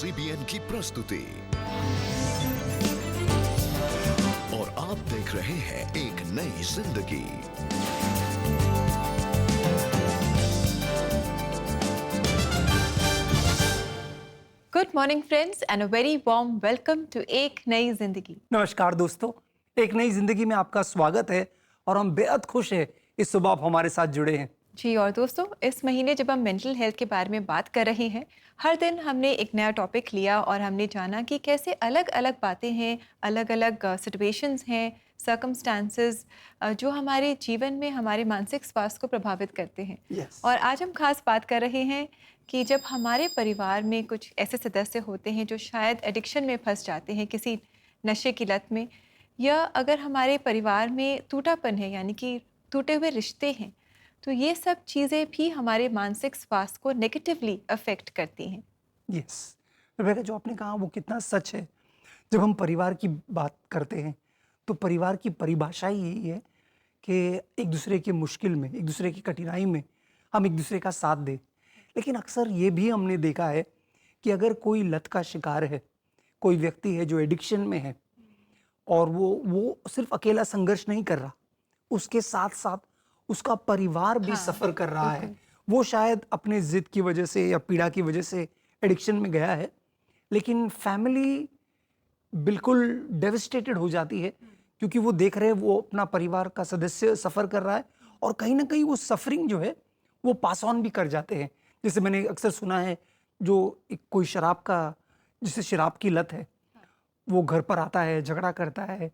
CBN की प्रस्तुति और आप देख रहे हैं एक नई जिंदगी। Good morning friends and a very warm welcome to एक नई जिंदगी। नमस्कार दोस्तों, एक नई जिंदगी में आपका स्वागत है और हम बेहद खुश हैं इस सुबह आप हमारे साथ जुड़े हैं। जी और दोस्तों, इस महीने जब हम मेंटल हेल्थ के बारे में बात कर रहे हैं, हर दिन हमने एक नया टॉपिक लिया और हमने जाना कि कैसे अलग अलग बातें हैं, अलग अलग सिचुएशंस हैं, सर्कमस्टांसेस जो हमारे जीवन में हमारे मानसिक स्वास्थ्य को प्रभावित करते हैं। Yes. और आज हम खास बात कर रहे हैं कि जब हमारे परिवार में कुछ ऐसे सदस्य होते हैं जो शायद एडिक्शन में फंस जाते हैं, किसी नशे की लत में, या अगर हमारे परिवार में टूटापन है यानी कि टूटे हुए रिश्ते हैं, तो ये सब चीज़ें भी हमारे मानसिक स्वास्थ्य को नेगेटिवली अफेक्ट करती हैं। यस, रेबेका, जो आपने कहा वो कितना सच है। जब हम परिवार की बात करते हैं तो परिवार की परिभाषा ही यही है कि एक दूसरे की मुश्किल में, एक दूसरे की कठिनाई में हम एक दूसरे का साथ दें। लेकिन अक्सर ये भी हमने देखा है कि अगर कोई लत का शिकार है, कोई व्यक्ति है जो एडिक्शन में है और वो सिर्फ अकेला संघर्ष नहीं कर रहा, उसके साथ साथ उसका परिवार भी सफ़र कर रहा है। वो शायद अपने जिद की वजह से या पीड़ा की वजह से एडिक्शन में गया है, लेकिन फैमिली बिल्कुल डेविस्टेटेड हो जाती है क्योंकि वो देख रहे हैं वो अपना परिवार का सदस्य सफ़र कर रहा है और कहीं ना कहीं वो सफरिंग जो है वो पास ऑन भी कर जाते हैं। जैसे मैंने अक्सर सुना है, जो कोई शराब का, जिसे शराब की लत है, वो घर पर आता है, झगड़ा करता है,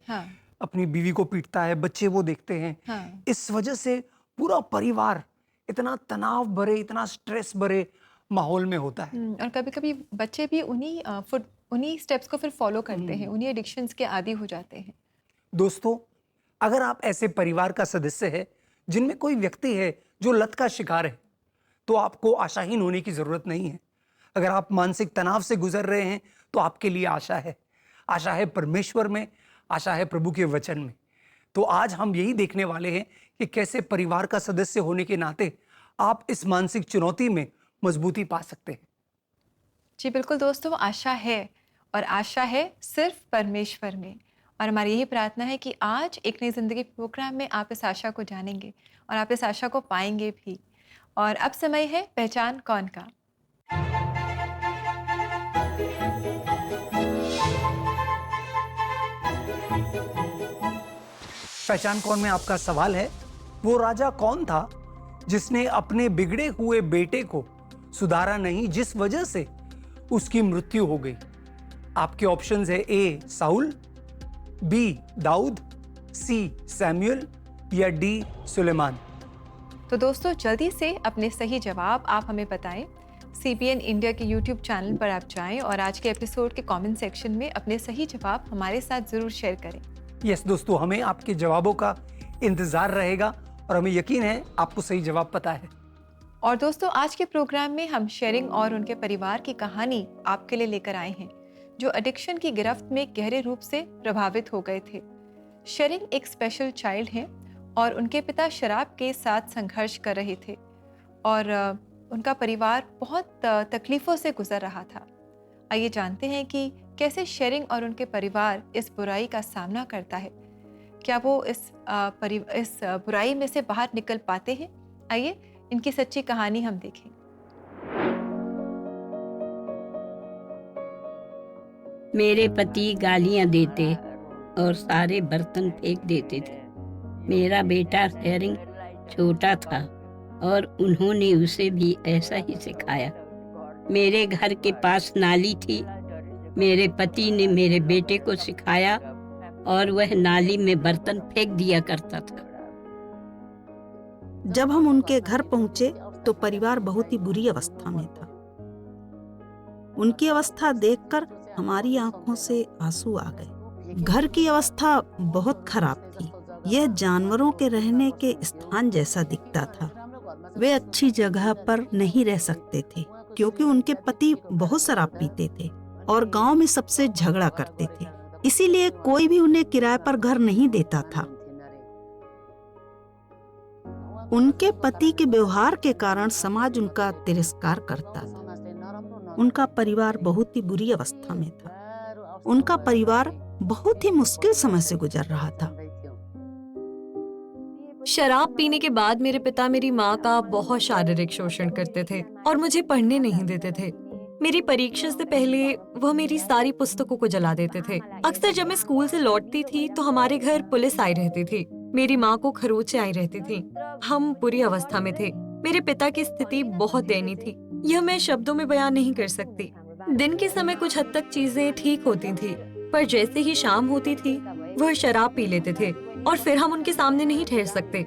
अपनी बीवी को पीटता है, बच्चे वो देखते हैं। इस वजह से पूरा परिवार इतना तनाव भरे, इतना स्ट्रेस भरे माहौल में होता है। और कभी कभी बच्चे भी उन्हीं स्टेप्स को फिर फॉलो करते हैं, उन्हीं एडिक्शंस के आदी हो जाते हैं। दोस्तों, अगर आप ऐसे परिवार का सदस्य है जिनमें कोई व्यक्ति है जो लत का शिकार है, तो आपको आशाहीन होने की जरूरत नहीं है। अगर आप मानसिक तनाव से गुजर रहे हैं तो आपके लिए आशा है। आशा है परमेश्वर में, आशा है प्रभु के वचन में। तो आज हम यही देखने वाले हैं कि कैसे परिवार का सदस्य होने के नाते आप इस मानसिक चुनौती में मजबूती पा सकते हैं। जी बिल्कुल दोस्तों, आशा है और आशा है सिर्फ परमेश्वर में। और हमारी यही प्रार्थना है कि आज एक नई जिंदगी प्रोग्राम में आप इस आशा को जानेंगे और आप इस आशा को पाएंगे भी। और अब समय है पहचान कौन का। पहचान कौन में आपका सवाल है, वो राजा कौन था जिसने अपने बिगड़े हुए बेटे को सुधारा नहीं, जिस वजह से उसकी मृत्यु हो गई। आपके ऑप्शंस है ए साउल, बी दाऊद, सी सैमुअल या डी सुलेमान। तो दोस्तों, जल्दी से अपने सही जवाब आप हमें बताएं। CBN इंडिया के YouTube चैनल पर आप जाएं और आज के एपिसोड के कमेंट सेक्शन में अपने सही जवाब हमारे साथ जरूर शेयर करें। यस दोस्तों, हमें आपके जवाबों का इंतजार रहेगा और हमें यकीन है आपको सही जवाब पता है। और दोस्तों, आज के प्रोग्राम में हम शेरिंग और उनके परिवार की कहानी आपके लिए लेकर आए हैं, जो एडिक्शन की गिरफ्त में गहरे रूप से प्रभावित हो गए थे। शेरिंग एक स्पेशल चाइल्ड हैं और उनके पिता शराब के साथ संघर्ष कर रहे थे और उनका परिवार बहुत तकलीफों से गुजर रहा था। आइए जानते हैं कि कैसे शेरिंग और उनके परिवार इस बुराई का सामना करता है। क्या वो इस बुराई में से बाहर निकल पाते हैं? आइए इनकी सच्ची कहानी हम देखें। मेरे पति गालियां देते और सारे बर्तन फेंक देते थे। मेरा बेटा शेरिंग छोटा था और उन्होंने उसे भी ऐसा ही सिखाया। मेरे घर के पास नाली थी। मेरे पति ने मेरे बेटे को सिखाया और वह नाली में बर्तन फेंक दिया करता था। जब हम उनके घर पहुंचे तो परिवार बहुत ही बुरी अवस्था में था। उनकी अवस्था देखकर हमारी आंखों से आंसू आ गए। घर की अवस्था बहुत खराब थी। यह जानवरों के रहने के स्थान जैसा दिखता था। वे अच्छी जगह पर नहीं रह सकते थे क्योंकि उनके पति बहुत शराब पीते थे और गांव में सबसे झगड़ा करते थे। इसीलिए कोई भी उन्हें किराए पर घर नहीं देता था। उनके पति के व्यवहार के कारण समाज उनका तिरस्कार करता था। उनका परिवार बहुत ही बुरी अवस्था में था। उनका परिवार बहुत ही मुश्किल समय से गुजर रहा था। शराब पीने के बाद मेरे पिता मेरी माँ का बहुत शारीरिक शोषण करते थे और मुझे पढ़ने नहीं देते थे। मेरी परीक्षा से पहले वह मेरी सारी पुस्तकों को जला देते थे। अक्सर जब मैं स्कूल से लौटती थी तो हमारे घर पुलिस आई रहती थी। मेरी माँ को खरोंचें आई रहती थी। हम बुरी अवस्था में थे। मेरे पिता की स्थिति बहुत दयनीय थी। यह मैं शब्दों में बयान नहीं कर सकती। दिन के समय कुछ हद तक चीजें ठीक होती थी, पर जैसे ही शाम होती थी वह शराब पी लेते थे और फिर हम उनके सामने नहीं ठहर सकते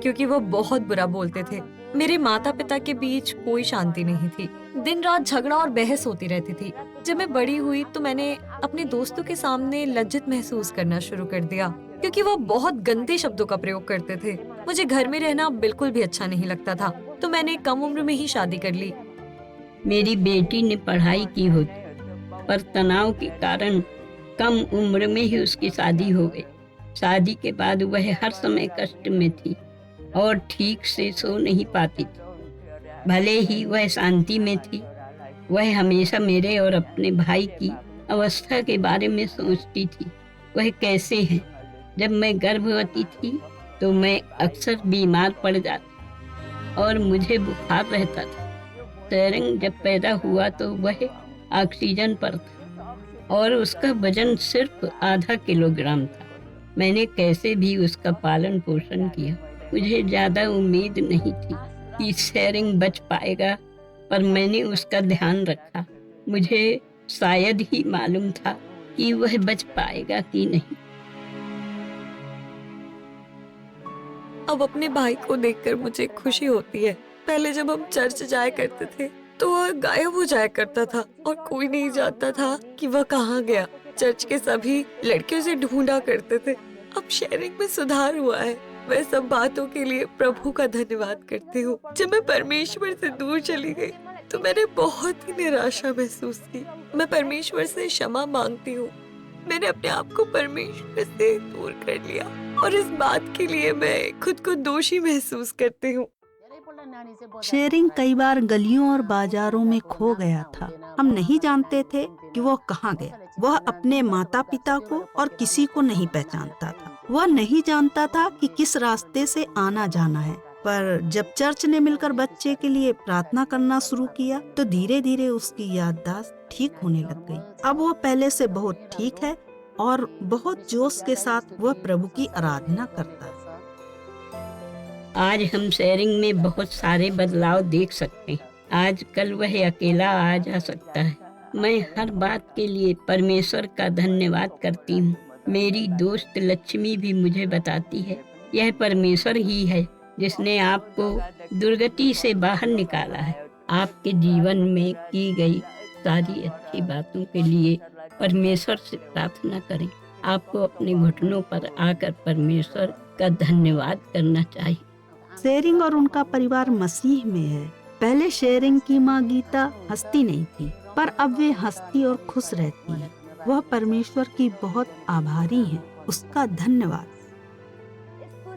क्योंकि वह बहुत बुरा बोलते थे। मेरे माता पिता के बीच कोई शांति नहीं थी। दिन रात झगड़ा और बहस होती रहती थी। जब मैं बड़ी हुई तो मैंने अपने दोस्तों के सामने लज्जित महसूस करना शुरू कर दिया क्योंकि वह बहुत गंदे शब्दों का प्रयोग करते थे। मुझे घर में रहना बिल्कुल भी अच्छा नहीं लगता था, तो मैंने कम उम्र में ही शादी कर ली। मेरी बेटी ने पढ़ाई की होती पर तनाव के कारण कम उम्र में ही उसकी शादी हो गई। शादी के बाद वह हर समय कष्ट में थी और ठीक से सो नहीं पाती थी। भले ही वह शांति में थी, वह हमेशा मेरे और अपने भाई की अवस्था के बारे में सोचती थी। वह कैसे हैं? जब मैं गर्भवती थी तो मैं अक्सर बीमार पड़ जाती और मुझे बुखार रहता था। शेरिंग जब पैदा हुआ तो वह ऑक्सीजन पर था और उसका वजन सिर्फ आधा किलोग्राम था। मैंने कैसे भी उसका पालन पोषण किया। मुझे ज्यादा उम्मीद नहीं थी कि शेरिंग बच पाएगा, पर मैंने उसका ध्यान रखा। मुझे शायद ही मालूम था कि वह बच पाएगा कि नहीं। अब अपने भाई को देखकर मुझे खुशी होती है। पहले जब हम चर्च जाया करते थे तो वह गायब हो जाया करता था और कोई नहीं जानता था कि वह कहाँ गया। चर्च के सभी लड़कियों से ढूंढा करते थे। अब शेरिंग में सुधार हुआ है। मैं सब बातों के लिए प्रभु का धन्यवाद करती हूँ। जब मैं परमेश्वर से दूर चली गई तो मैंने बहुत ही निराशा महसूस की। मैं परमेश्वर से क्षमा मांगती हूँ। मैंने अपने आप को परमेश्वर से दूर कर लिया और इस बात के लिए मैं खुद को दोषी महसूस करती हूँ। शेरिंग कई बार गलियों और बाजारों में खो गया था। हम नहीं जानते थे कि वह कहाँ गया। वह अपने माता पिता को और किसी को नहीं पहचानता था। वह नहीं जानता था कि किस रास्ते से आना जाना है। पर जब चर्च ने मिलकर बच्चे के लिए प्रार्थना करना शुरू किया तो धीरे धीरे उसकी याददाश्त ठीक होने लग गई। अब वह पहले से बहुत ठीक है और बहुत जोश के साथ वह प्रभु की आराधना करता है। आज हम शेरिंग में बहुत सारे बदलाव देख सकते हैं। आजकल वह अकेला आ जा सकता है। मैं हर बात के लिए परमेश्वर का धन्यवाद करती हूँ। मेरी दोस्त लक्ष्मी भी मुझे बताती है यह परमेश्वर ही है जिसने आपको दुर्गति से बाहर निकाला है। आपके जीवन में की गई सारी अच्छी बातों के लिए परमेश्वर से प्रार्थना करें। आपको अपने घुटनों पर आकर परमेश्वर का धन्यवाद करना चाहिए। शेरिंग और उनका परिवार मसीह में है। पहले शेरिंग की माँ गीता हंसती नहीं थी, पर अब वे हंसती और खुश रहती है। वह परमेश्वर की बहुत आभारी है। उसका धन्यवाद।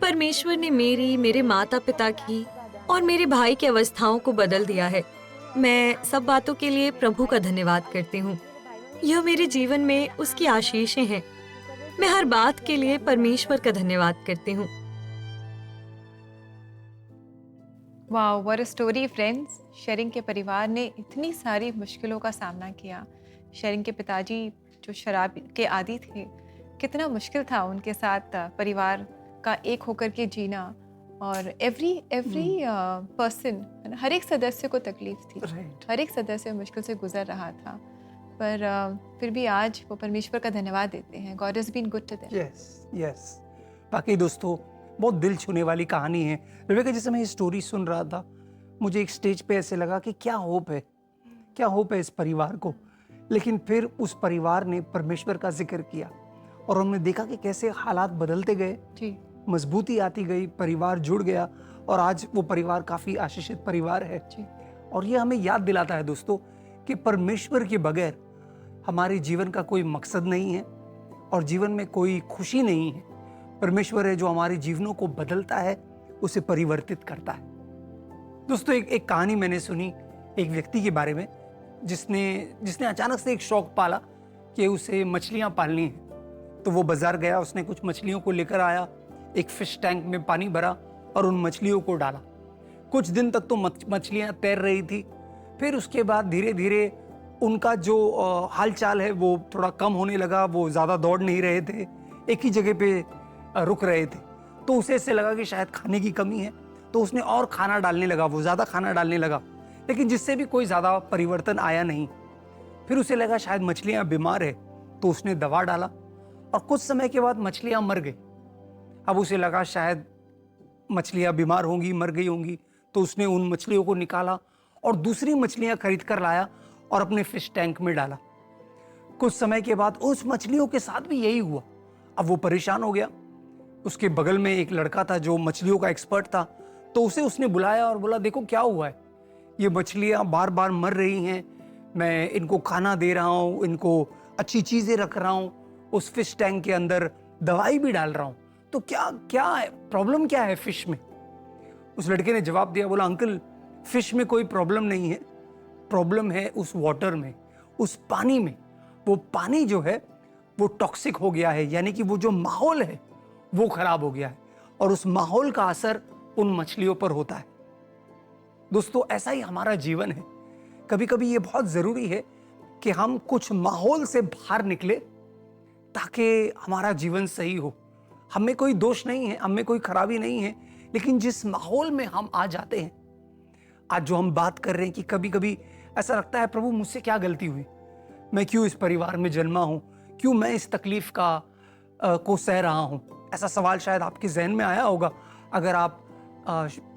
परमेश्वर ने मेरे माता पिता की और मेरे भाई की अवस्थाओं को बदल दिया है। मैं सब बातों के लिए प्रभु का धन्यवाद करती हूँ। यह मेरे जीवन में उसकी आशीषें हैं। मैं हर बात के लिए परमेश्वर का धन्यवाद करती हूँ। Wow, what a story friends. Sharing के परिवार ने इतनी सारी मुश्किलों का सामना किया। शेरिंग के पिताजी जो शराब के आदी थे, कितना मुश्किल था उनके साथ परिवार का एक होकर के जीना। और एवरी पर्सन, हर एक सदस्य को तकलीफ थी। हर एक सदस्य मुश्किल से गुजर रहा था, पर फिर भी आज वो परमेश्वर का धन्यवाद देते हैं। God has been good to them. Yes. बाकी दोस्तों, बहुत दिल छूने वाली कहानी है। रेबेका, जैसे मैं ये स्टोरी सुन रहा था, मुझे एक स्टेज पे ऐसे लगा कि क्या होप है इस परिवार को। लेकिन फिर उस परिवार ने परमेश्वर का जिक्र किया और हमने देखा कि कैसे हालात बदलते गए जी, मजबूती आती गई, परिवार जुड़ गया और आज वो परिवार काफी आशीषित परिवार है जी। और ये हमें याद दिलाता है दोस्तों कि परमेश्वर के बगैर हमारे जीवन का कोई मकसद नहीं है और जीवन में कोई खुशी नहीं है। परमेश्वर है जो हमारे जीवनों को बदलता है, उसे परिवर्तित करता है। दोस्तों, एक कहानी मैंने सुनी एक व्यक्ति के बारे में जिसने जिसने अचानक से एक शौक पाला कि उसे मछलियाँ पालनी है। तो वो बाजार गया, उसने कुछ मछलियों को लेकर आया, एक फिश टैंक में पानी भरा और उन मछलियों को डाला। कुछ दिन तक तो मछलियाँ तैर रही थी। फिर उसके बाद धीरे धीरे उनका जो हालचाल है वो थोड़ा कम होने लगा। वो ज़्यादा दौड़ नहीं रहे थे, एक ही जगह पे रुक रहे थे। तो उसे ऐसे लगा कि शायद खाने की कमी है, तो उसने और खाना डालने लगा, वो ज़्यादा खाना डालने लगा, लेकिन जिससे भी कोई ज़्यादा परिवर्तन आया नहीं। फिर उसे लगा शायद मछलियाँ बीमार है, तो उसने दवा डाला और कुछ समय के बाद मछलियाँ मर गई। अब उसे लगा शायद मछलियाँ बीमार होंगी, मर गई होंगी, तो उसने उन मछलियों को निकाला और दूसरी मछलियाँ खरीद कर लाया और अपने फिश टैंक में डाला। कुछ समय के बाद उस मछलियों के साथ भी यही हुआ। अब वो परेशान हो गया। उसके बगल में एक लड़का था जो मछलियों का एक्सपर्ट था, तो उसे उसने बुलाया और बोला, देखो क्या हुआ है, ये मछलियाँ बार बार मर रही हैं, मैं इनको खाना दे रहा हूँ, इनको अच्छी चीज़ें रख रहा हूँ, उस फिश टैंक के अंदर दवाई भी डाल रहा हूँ, तो क्या क्या है, प्रॉब्लम क्या है फिश में? उस लड़के ने जवाब दिया, बोला, अंकल फिश में कोई प्रॉब्लम नहीं है, प्रॉब्लम है उस वाटर में, उस पानी में। वो पानी जो है वो टॉक्सिक हो गया है, यानी कि वो जो माहौल है वो खराब हो गया है और उस माहौल का असर उन मछलियों पर होता है। दोस्तों, ऐसा ही हमारा जीवन है। कभी कभी ये बहुत जरूरी है कि हम कुछ माहौल से बाहर निकले ताकि हमारा जीवन सही हो। हमें कोई दोष नहीं है, हमें कोई खराबी नहीं है, लेकिन जिस माहौल में हम आ जाते हैं, आज जो हम बात कर रहे हैं कि कभी कभी ऐसा लगता है, प्रभु मुझसे क्या गलती हुई, मैं क्यों इस परिवार में जन्मा हूं, क्यों मैं इस तकलीफ को सह रहा हूं। ऐसा सवाल शायद आपके जहन में आया होगा अगर आप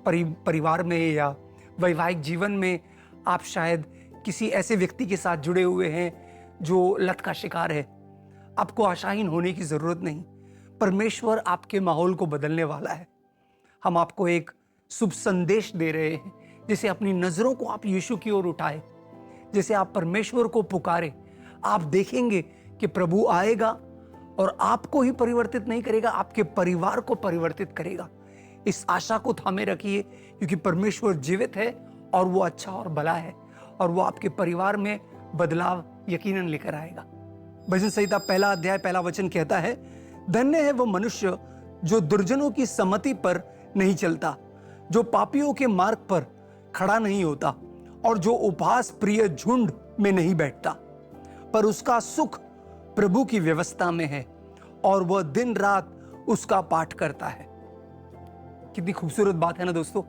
परिवार में या वैवाहिक जीवन में आप शायद किसी ऐसे व्यक्ति के साथ जुड़े हुए हैं जो लत का शिकार है। आपको आशाहीन होने की जरूरत नहीं, परमेश्वर आपके माहौल को बदलने वाला है। हम आपको एक शुभ संदेश दे रहे हैं, जैसे अपनी नजरों को आप यीशु की ओर उठाए, जैसे आप परमेश्वर को पुकारे, आप देखेंगे कि प्रभु आएगा और आपको ही परिवर्तित नहीं करेगा, आपके परिवार को परिवर्तित करेगा। इस आशा को थामे रखिए, क्योंकि परमेश्वर जीवित है और वो अच्छा और भला है और वो आपके परिवार में बदलाव यकीनन लेकर आएगा। भजन संहिता 1 अध्याय 1 वचन कहता है, धन्य है वो मनुष्य जो दुर्जनों की सम्मति पर नहीं चलता, जो पापियों के मार्ग पर खड़ा नहीं होता और जो उपहास प्रिय झुंड में नहीं बैठता, पर उसका सुख प्रभु की व्यवस्था में है और वह दिन रात उसका पाठ करता है। कितनी खूबसूरत बात है ना दोस्तों।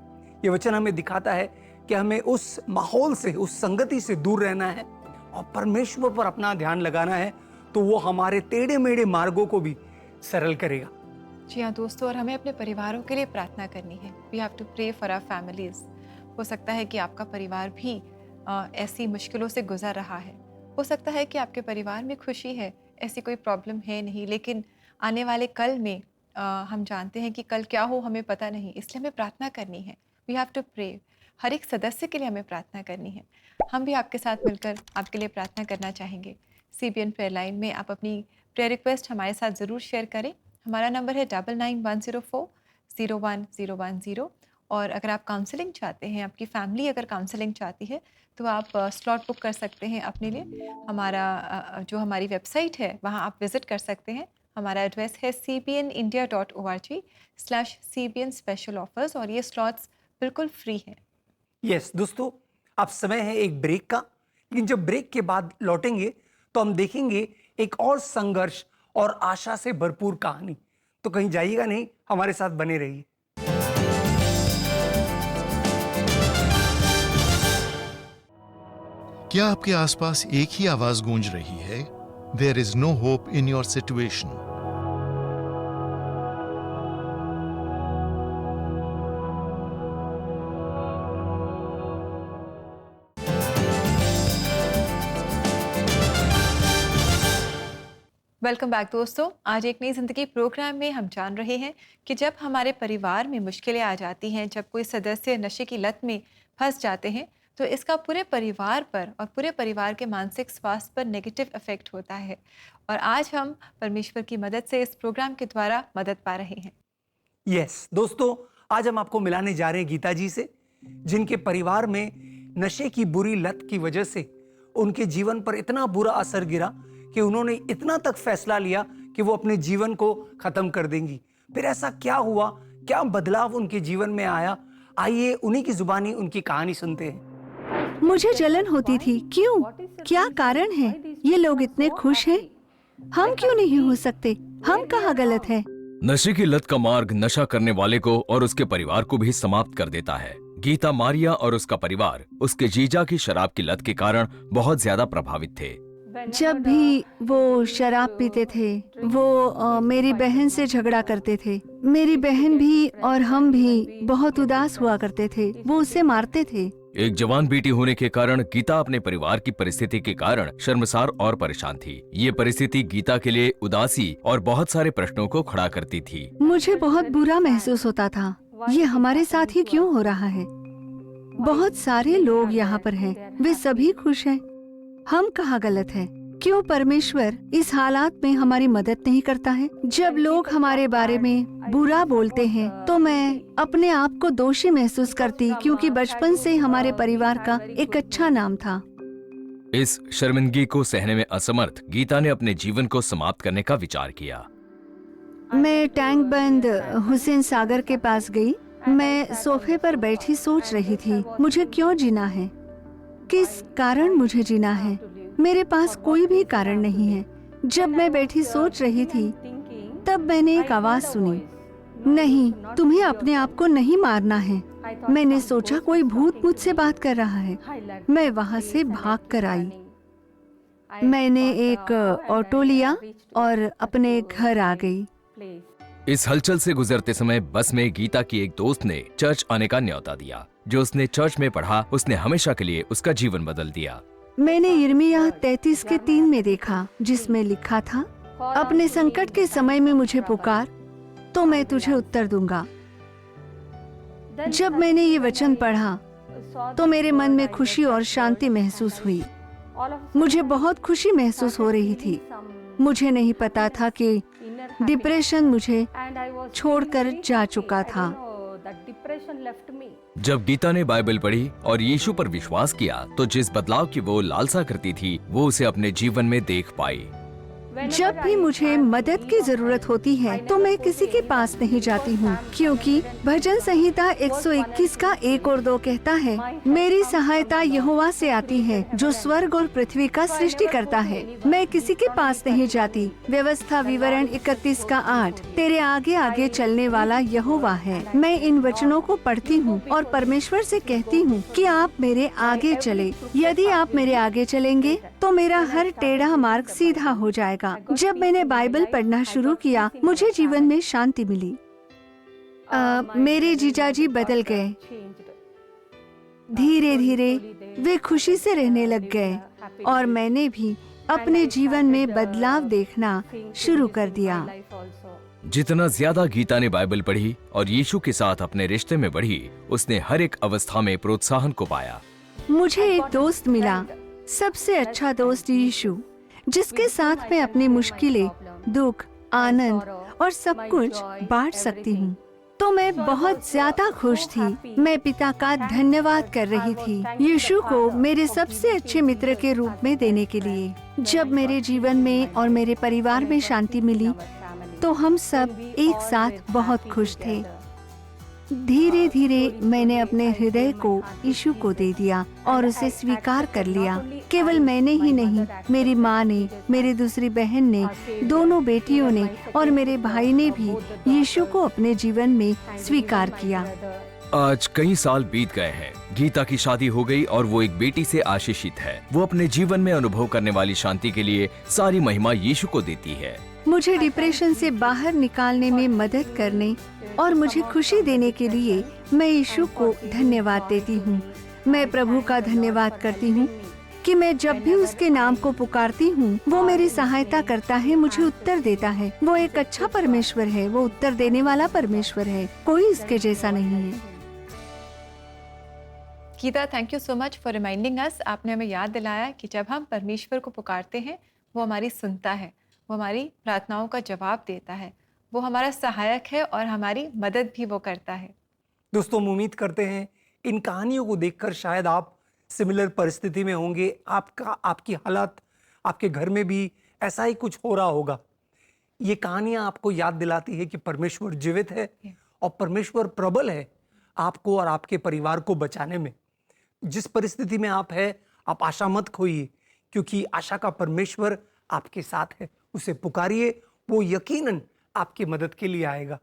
ये वचन हमें दिखाता है कि हमें उस माहौल से, उस संगति से दूर रहना है और परमेश्वर पर अपना ध्यान लगाना है, तो वो हमारे टेढ़े मेढ़े मार्गों को भी सरल करेगा। जी हाँ दोस्तों, और हमें अपने परिवारों के लिए प्रार्थना करनी है। We have to pray for our families. हो सकता है कि आपका परिवार भी ऐसी मुश्किलों से गुजर रहा है। हो सकता है कि आपके परिवार में खुशी है, ऐसी कोई प्रॉब्लम है नहीं, लेकिन आने वाले कल में हम जानते हैं कि कल क्या हो हमें पता नहीं, इसलिए हमें प्रार्थना करनी है। We have to pray. हर एक सदस्य के लिए हमें प्रार्थना करनी है। हम भी आपके साथ मिलकर आपके लिए प्रार्थना करना चाहेंगे। CBN प्रेयर लाइन में आप अपनी प्रेयर रिक्वेस्ट हमारे साथ ज़रूर शेयर करें। हमारा नंबर है 9910401010। और अगर आप काउंसलिंग चाहते हैं, आपकी फैमिली अगर काउंसलिंग चाहती है, तो आप स्लॉट बुक कर सकते हैं अपने लिए। जो हमारी वेबसाइट है वहाँ आप विज़िट कर सकते हैं। हमारा एड्रेस है cbnindia.org/CBN स्पेशल ऑफर्स, और ये स्लॉट्स बिल्कुल फ्री हैं। यस दोस्तों, अब समय है एक ब्रेक का, लेकिन जब ब्रेक के बाद लौटेंगे तो हम देखेंगे एक और संघर्ष और आशा से भरपूर कहानी। तो कहीं जाइएगा नहीं, हमारे साथ बने रहिए। क्या आपके आसपास एक ही आवाज गूंज रही है? There is no hope in your situation. Welcome back दोस्तों। आज एक नई ज़िंदगी प्रोग्राम में हम जान रहे हैं कि जब हमारे परिवार में मुश्किलें आ जाती हैं, जब कोई सदस्य नशे की लत में फंस जाते हैं, तो इसका पूरे परिवार पर और पूरे परिवार के मानसिक स्वास्थ्य पर नेगेटिव इफेक्ट होता है। और आज हम परमेश्वर की मदद से इस प्रोग्राम के द्वारा मदद पा रहे हैं। यस दोस्तों, आज हम आपको मिलाने जा रहे हैं गीता जी से, जिनके परिवार में नशे की बुरी लत की वजह से उनके जीवन पर इतना बुरा असर गिरा कि उन्होंने इतना तक फैसला लिया कि वो अपने जीवन को खत्म कर देंगी। फिर ऐसा क्या हुआ, क्या बदलाव उनके जीवन में आया, आइए उन्हीं की जुबानी उनकी कहानी सुनते हैं। मुझे जलन होती थी। क्यों? क्या कारण है? ये लोग इतने खुश हैं, हम क्यों नहीं हो सकते? हम कहाँ गलत है? नशे की लत का मार्ग नशा करने वाले को और उसके परिवार को भी समाप्त कर देता है। गीता मारिया और उसका परिवार उसके जीजा की शराब की लत के कारण बहुत ज्यादा प्रभावित थे। जब भी वो शराब पीते थे, वो मेरी बहन से झगड़ा करते थे। मेरी बहन भी और हम भी बहुत उदास हुआ करते थे। वो उसे मारते थे। एक जवान बेटी होने के कारण गीता अपने परिवार की परिस्थिति के कारण शर्मसार और परेशान थी। ये परिस्थिति गीता के लिए उदासी और बहुत सारे प्रश्नों को खड़ा करती थी। मुझे बहुत बुरा महसूस होता था। ये हमारे साथ ही क्यों हो रहा है? बहुत सारे लोग यहाँ पर हैं, वे सभी खुश हैं। हम कहाँ गलत हैं? क्यों परमेश्वर इस हालात में हमारी मदद नहीं करता है? जब लोग हमारे बारे में बुरा बोलते हैं तो मैं अपने आप को दोषी महसूस करती, क्योंकि बचपन से हमारे परिवार का एक अच्छा नाम था। इस शर्मिंदगी को सहने में असमर्थ गीता ने अपने जीवन को समाप्त करने का विचार किया। मैं टैंक बंद हुसैन सागर के पास गई। मैं सोफे पर बैठी सोच रही थी, मुझे क्यों जीना है? किस कारण मुझे जीना है? मेरे पास कोई भी कारण नहीं है। जब मैं बैठी सोच रही थी तब मैंने एक आवाज सुनी, नहीं, तुम्हें अपने आप को नहीं मारना है। मैंने सोचा कोई भूत मुझसे बात कर रहा है। मैं वहाँ से भाग कर आई। मैंने एक ऑटो लिया और अपने घर आ गई। इस हलचल से गुजरते समय बस में गीता की एक दोस्त ने चर्च आने का न्योता दिया। जो उसने चर्च में पढ़ा उसने हमेशा के लिए उसका जीवन बदल दिया। मैंने यिर्मयाह 33:3 में देखा, जिसमें लिखा था, अपने संकट के समय में मुझे पुकार तो मैं तुझे उत्तर दूंगा। जब मैंने ये वचन पढ़ा तो मेरे मन में खुशी और शांति महसूस हुई। मुझे बहुत खुशी महसूस हो रही थी। मुझे नहीं पता था कि डिप्रेशन मुझे छोड़कर जा चुका था। जब गीता ने बाइबल पढ़ी और यीशु पर विश्वास किया तो जिस बदलाव की वो लालसा करती थी वो उसे अपने जीवन में देख पाई। जब भी मुझे मदद की जरूरत होती है तो मैं किसी के पास नहीं जाती हूँ, क्योंकि भजन संहिता 121 का 1 और 2 कहता है, मेरी सहायता यहोवा से आती है जो स्वर्ग और पृथ्वी का सृष्टि करता है। मैं किसी के पास नहीं जाती। व्यवस्था विवरण 31 का 8, तेरे आगे आगे चलने वाला यहोवा है। मैं इन वचनों को पढ़ती हूँ और परमेश्वर से कहती हूँ कि आप मेरे आगे चले। यदि आप मेरे आगे चलेंगे तो मेरा हर टेढ़ा मार्ग सीधा हो जाएगा। जब मैंने बाइबल पढ़ना शुरू किया मुझे जीवन में शांति मिली। मेरे जीजाजी बदल गए। धीरे धीरे वे खुशी से रहने लग गए और मैंने भी अपने जीवन में बदलाव देखना शुरू कर दिया। जितना ज्यादा गीता ने बाइबल पढ़ी और यीशु के साथ अपने रिश्ते में बढ़ी, उसने हर एक अवस्था में प्रोत्साहन को पाया। मुझे एक दोस्त मिला, सबसे अच्छा दोस्त यीशु, जिसके साथ मैं अपनी मुश्किलें, दुख, आनंद और सब कुछ बांट सकती हूँ। तो मैं बहुत ज्यादा खुश थी। मैं पिता का धन्यवाद कर रही थी यीशु को मेरे सबसे अच्छे मित्र के रूप में देने के लिए। जब मेरे जीवन में और मेरे परिवार में शांति मिली तो हम सब एक साथ बहुत खुश थे। धीरे धीरे मैंने अपने हृदय को यीशु को दे दिया और उसे स्वीकार कर लिया। केवल मैंने ही नहीं, मेरी माँ ने, मेरी दूसरी बहन ने, दोनों बेटियों ने और मेरे भाई ने भी यीशु को अपने जीवन में स्वीकार किया। आज कई साल बीत गए हैं। गीता की शादी हो गई और वो एक बेटी से आशीषित है। वो अपने जीवन में अनुभव करने वाली शांति के लिए सारी महिमा यीशु को देती है। मुझे डिप्रेशन से बाहर निकालने में मदद करने और मुझे खुशी देने के लिए मैं यीशु को धन्यवाद देती हूँ। मैं प्रभु का धन्यवाद करती हूँ कि मैं जब भी उसके नाम को पुकारती हूँ वो मेरी सहायता करता है, मुझे उत्तर देता है। वो एक अच्छा परमेश्वर है, वो उत्तर देने वाला परमेश्वर है, कोई इसके जैसा नहीं है। Gita, thank you so much for reminding us. आपने हमें याद दिलाया कि जब हम परमेश्वर को पुकारते हैं वो हमारी सुनता है, वो हमारी प्रार्थनाओं का जवाब देता है, वो हमारा सहायक है और हमारी मदद भी वो करता है। दोस्तों, हम उम्मीद करते हैं इन कहानियों को देखकर शायद आप सिमिलर परिस्थिति में होंगे, आपकी हालत, आपके घर में भी ऐसा ही कुछ हो रहा होगा। ये कहानियां आपको याद दिलाती है कि परमेश्वर जीवित है और परमेश्वर प्रबल है आपको और आपके परिवार को बचाने में। जिस परिस्थिति में आप है, आप आशा मत खोइए, क्योंकि आशा का परमेश्वर आपके साथ है। उसे पुकारिए, वो यकीनन आपकी मदद के लिए आएगा।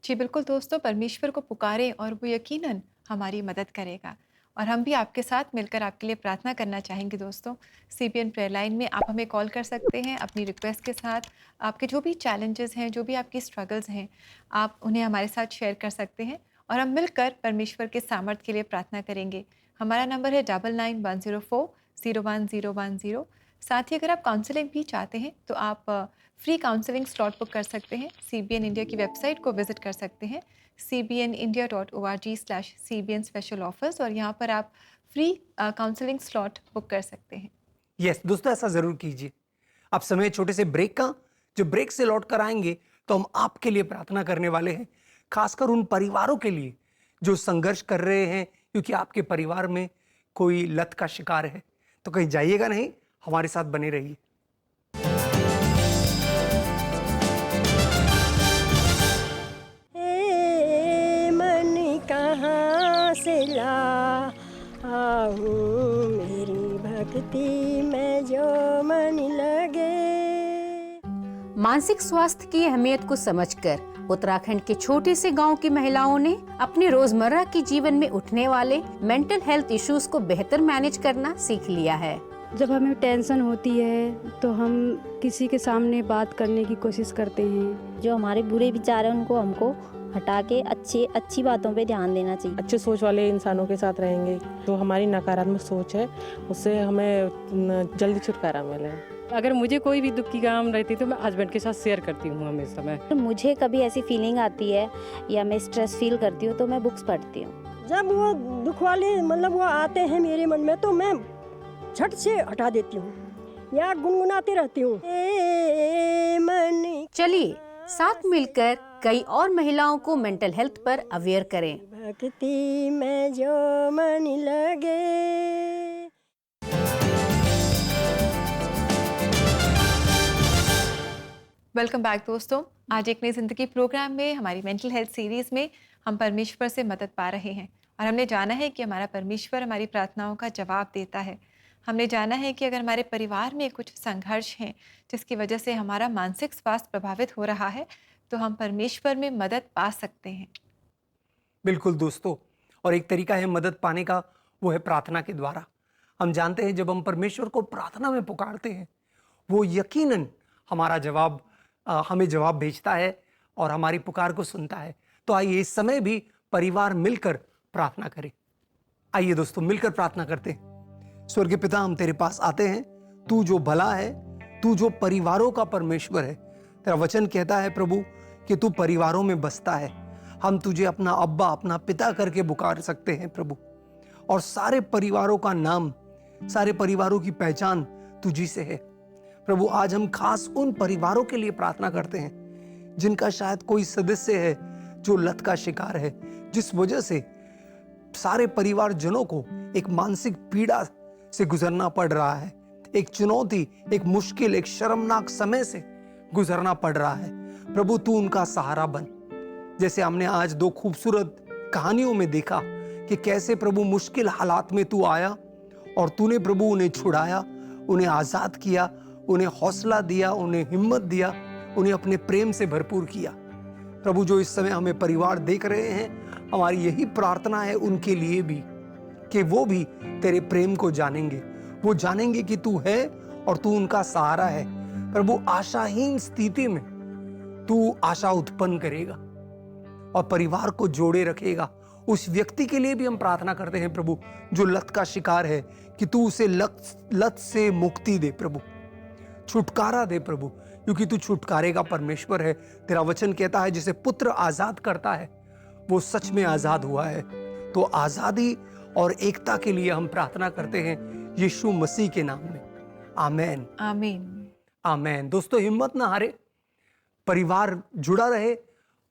जी बिल्कुल दोस्तों, परमेश्वर को पुकारें और वो यकीनन हमारी मदद करेगा। और हम भी आपके साथ मिलकर आपके लिए प्रार्थना करना चाहेंगे दोस्तों। CBN प्रेयर लाइन में आप हमें कॉल कर सकते हैं अपनी रिक्वेस्ट के साथ। आपके जो भी चैलेंजेस हैं, जो भी आपकी स्ट्रगल्स हैं, आप उन्हें हमारे साथ शेयर कर सकते हैं और हम मिलकर परमेश्वर के सामर्थ्य के लिए प्रार्थना करेंगे। हमारा नंबर है 9911040110। साथ ही अगर आप काउंसलिंग भी चाहते हैं तो आप फ्री काउंसलिंग स्लॉट बुक कर सकते हैं। CBN इंडिया की वेबसाइट को विजिट कर सकते हैं cbnindia.org/CBN स्पेशल ऑफर्स, और यहाँ पर आप फ्री काउंसलिंग स्लॉट बुक कर सकते हैं। यस दोस्तों, ऐसा जरूर कीजिए। आप समय छोटे से ब्रेक का, जब ब्रेक से लौट कर आएंगे तो हम आपके लिए प्रार्थना करने वाले हैं, खासकर उन परिवारों के लिए जो संघर्ष कर रहे हैं, क्योंकि आपके परिवार में कोई लत का शिकार है। तो कहीं जाइएगा नहीं, हमारे साथ बने रहिए। मन कहाँ से लाऊं मेरी भक्ति में जो मन लगे। मानसिक स्वास्थ्य की अहमियत को समझकर उत्तराखंड के छोटे से गांव की महिलाओं ने अपने रोजमर्रा के जीवन में उठने वाले मेंटल हेल्थ इश्यूज को बेहतर मैनेज करना सीख लिया है। जब हमें टेंशन होती है तो हम किसी के सामने बात करने की कोशिश करते हैं। जो हमारे बुरे विचार हैं उनको हमको हटा के अच्छी बातों पे ध्यान देना चाहिए। अच्छे सोच वाले इंसानों के साथ रहेंगे तो हमारी नकारात्मक सोच है उससे हमें जल्दी छुटकारा मिले। अगर मुझे कोई भी दुख की काम रहती तो मैं हस्बैंड के साथ शेयर करती हूँ हमेशा। मैं मुझे कभी ऐसी फीलिंग आती है या मैं स्ट्रेस फील करती हूँ तो मैं बुक्स पढ़ती हूँ। जब वो दुख वाले वो आते हैं मेरे मन में तो मैं झट से हटा देती हूँ या गुनगुनाती रहती हूँ। चलिए साथ मिलकर कई और महिलाओं को मेंटल हेल्थ पर अवेयर करें। भक्ति में जो मन लगे। वेलकम बैक दोस्तों। आज एक नई जिंदगी प्रोग्राम में हमारी मेंटल हेल्थ सीरीज में हम परमेश्वर से मदद पा रहे हैं और हमने जाना है कि हमारा परमेश्वर हमारी प्रार्थनाओं का जवाब देता है। हमने जाना है कि अगर हमारे परिवार में कुछ संघर्ष हैं जिसकी वजह से हमारा मानसिक स्वास्थ्य प्रभावित हो रहा है तो हम परमेश्वर में मदद पा सकते हैं। बिल्कुल दोस्तों, और एक तरीका है मदद पाने का, वो है प्रार्थना के द्वारा। हम जानते हैं जब हम परमेश्वर को प्रार्थना में पुकारते हैं वो यकीनन हमारा जवाब हमें जवाब भेजता है और हमारी पुकार को सुनता है। तो आइए इस समय भी परिवार मिलकर प्रार्थना करें। आइए दोस्तों मिलकर प्रार्थना करते हैं। स्वर्गीय पिता, हम तेरे पास आते हैं। तू जो भला है, तू जो परिवारों का परमेश्वर है। तेरा वचन कहता है प्रभु कि तू परिवारों में बसता है। हम तुझे अपना अब्बा, अपना पिता करके पुकार सकते हैं प्रभु, और सारे परिवारों का नाम, सारे परिवारों की पहचान तुझी से है प्रभु। आज हम खास उन परिवारों के लिए प्रार्थना करते हैं जिनका शायद कोई सदस्य है जो लत का शिकार है, जिस वजह से सारे परिवारजनों को एक मानसिक पीड़ा से गुजरना पड़ रहा है, एक चुनौती, एक मुश्किल, एक शर्मनाक समय से गुजरना पड़ रहा है। प्रभु तू उनका सहारा बन। जैसे हमने आज दो खूबसूरत कहानियों में देखा कि कैसे प्रभु मुश्किल हालात में तू आया और तूने प्रभु उन्हें छुड़ाया, उन्हें आजाद किया, उन्हें हौसला दिया, उन्हें हिम्मत दिया, उन्हें अपने प्रेम से भरपूर किया। प्रभु जो इस समय हमें परिवार देख रहे हैं, हमारी यही प्रार्थना है उनके लिए भी कि वो भी तेरे प्रेम को जानेंगे, वो जानेंगे कि तू है और तू उनका सहारा है। प्रभु आशाहीन स्थिति में तू आशा उत्पन्न करेगा और परिवार को जोड़े रखेगा। उस व्यक्ति के लिए भी हम प्रार्थना करते हैं प्रभु जो लत का शिकार है, कि तू उसे लत से मुक्ति दे प्रभु, छुटकारा दे प्रभु, क्योंकि तू छुटकारे का परमेश्वर है। तेरा वचन कहता है जिसे पुत्र आजाद करता है वो सच में आजाद हुआ है। तो आजादी और एकता के लिए हम प्रार्थना करते हैं यीशु मसीह के नाम में। आमीन, आमीन, आमीन। दोस्तों हिम्मत ना हारे, परिवार जुड़ा रहे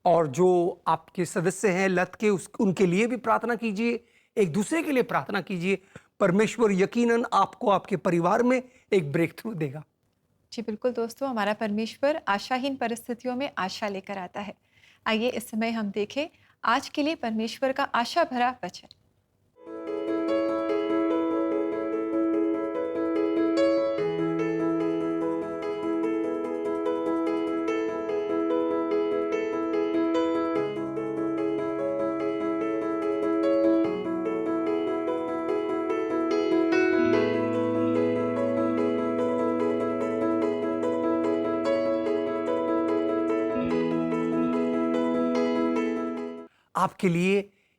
और जो आपके सदस्य हैं लत के उनके लिए भी प्रार्थना कीजिए। एक दूसरे के लिए प्रार्थना कीजिए। परमेश्वर यकीनन आपको आपके परिवार में एक ब्रेक थ्रू देगा। जी बिल्कुल दोस्तों, हमारा परमेश्वर आशाहीन परिस्थितियों में आशा लेकर आता है। आइए इस समय हम देखें आज के लिए परमेश्वर का आशा भरा वचन। आपके लिए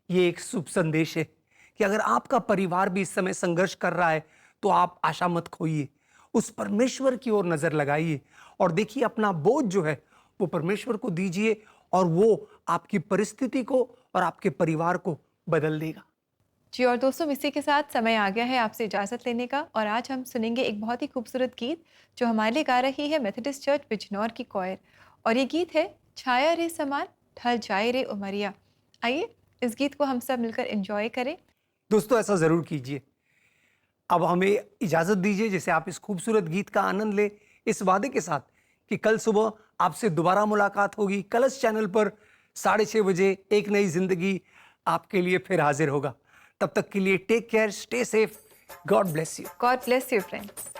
ये एक शुभ संदेश है कि अगर आपका परिवार भी इस समय संघर्ष कर रहा है तो आप आशा मत खोइए, उस परमेश्वर की ओर नजर लगाइए और देखिए अपना बोझ जो है वो परमेश्वर को दीजिए और वो आपकी परिस्थिति को और आपके परिवार को बदल देगा। जी और दोस्तों, इसी के साथ समय आ गया है आपसे इजाज़त लेने का और आज हम सुनेंगे एक बहुत ही खूबसूरत गीत जो हमारे लिए गा रही है मेथोडिस्ट चर्च बिजनौर की कॉयर और ये गीत है छाया रे समान ढल जाए रे उमरिया। आइए इस गीत को हम सब मिलकर एंजॉय करें। दोस्तों ऐसा जरूर कीजिए। अब हमें इजाजत दीजिए जैसे आप इस खूबसूरत गीत का आनंद ले, इस वादे के साथ कि कल सुबह आपसे दोबारा मुलाकात होगी। कलश चैनल पर 6:30 बजे एक नई जिंदगी आपके लिए फिर हाजिर होगा। तब तक के लिए take care, stay safe, God bless you. God bless you friends.